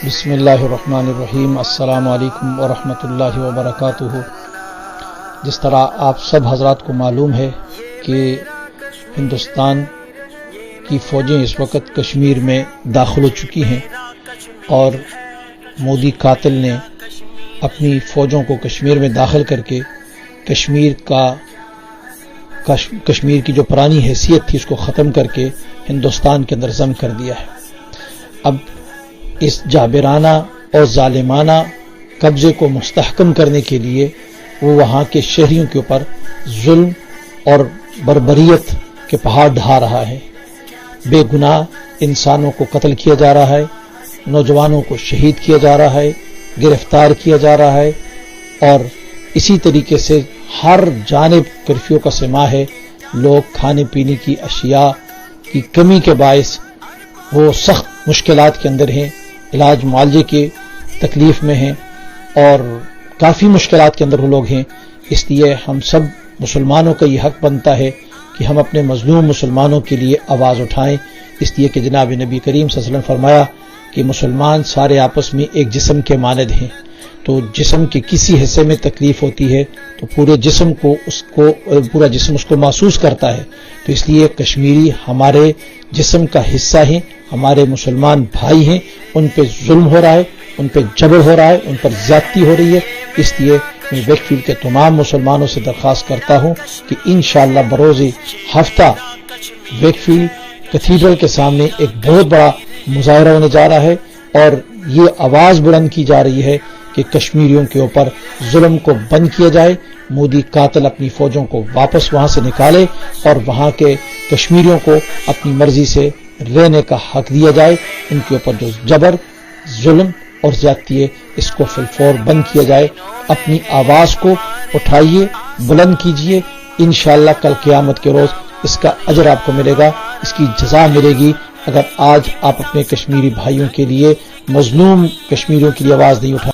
بسم اللہ الرحمن الرحیم۔ السلام علیکم ورحمۃ اللہ وبرکاتہ۔ جس طرح آپ سب حضرات کو معلوم ہے کہ ہندوستان کی فوجیں اس وقت کشمیر میں داخل ہو چکی ہیں اور مودی قاتل نے اپنی فوجوں کو کشمیر میں داخل کر کے کشمیر کی جو پرانی حیثیت تھی اس کو ختم کر کے ہندوستان کے اندر ضم کر دیا ہے۔ اب اس جابرانہ اور ظالمانہ قبضے کو مستحکم کرنے کے لیے وہ وہاں کے شہریوں کے اوپر ظلم اور بربریت کے پہاڑ ڈھا رہا ہے۔ بے گناہ انسانوں کو قتل کیا جا رہا ہے، نوجوانوں کو شہید کیا جا رہا ہے، گرفتار کیا جا رہا ہے، اور اسی طریقے سے ہر جانب کرفیو کا سماع ہے۔ لوگ کھانے پینے کی اشیاء کی کمی کے باعث وہ سخت مشکلات کے اندر ہیں، علاج معالجے کی تکلیف میں ہیں اور کافی مشکلات کے اندر وہ لوگ ہیں۔ اس لیے ہم سب مسلمانوں کا یہ حق بنتا ہے کہ ہم اپنے مظلوم مسلمانوں کے لیے آواز اٹھائیں، اس لیے کہ جناب نبی کریم صلی اللہ علیہ وسلم فرمایا کہ مسلمان سارے آپس میں ایک جسم کے مانند ہیں، تو جسم کے کسی حصے میں تکلیف ہوتی ہے تو پورا جسم اس کو محسوس کرتا ہے۔ تو اس لیے کشمیری ہمارے جسم کا حصہ ہیں، ہمارے مسلمان بھائی ہیں، ان پہ ظلم ہو رہا ہے، ان پہ جبر ہو رہا ہے، ان پر زیادتی ہو رہی ہے۔ اس لیے میں ویک فیلڈ کے تمام مسلمانوں سے درخواست کرتا ہوں کہ انشاءاللہ بروز ہفتہ ویک فیلڈ کیتھیڈرل کے سامنے ایک بہت بڑا مظاہرہ ہونے جا رہا ہے اور یہ آواز بلند کی جا رہی ہے کہ کشمیریوں کے اوپر ظلم کو بند کیا جائے، مودی قاتل اپنی فوجوں کو واپس وہاں سے نکالے اور وہاں کے کشمیریوں کو اپنی مرضی سے رہنے کا حق دیا جائے۔ ان کے اوپر جو جبر، ظلم اور زیادتی ہے اس کو فی الفور بند کیا جائے۔ اپنی آواز کو اٹھائیے، بلند کیجیے، انشاءاللہ کل قیامت کے روز اس کا اجر آپ کو ملے گا، اس کی جزا ملے گی۔ اگر آج آپ اپنے کشمیری بھائیوں کے لیے، مظلوم کشمیریوں کے لیے آواز نہیں اٹھائیں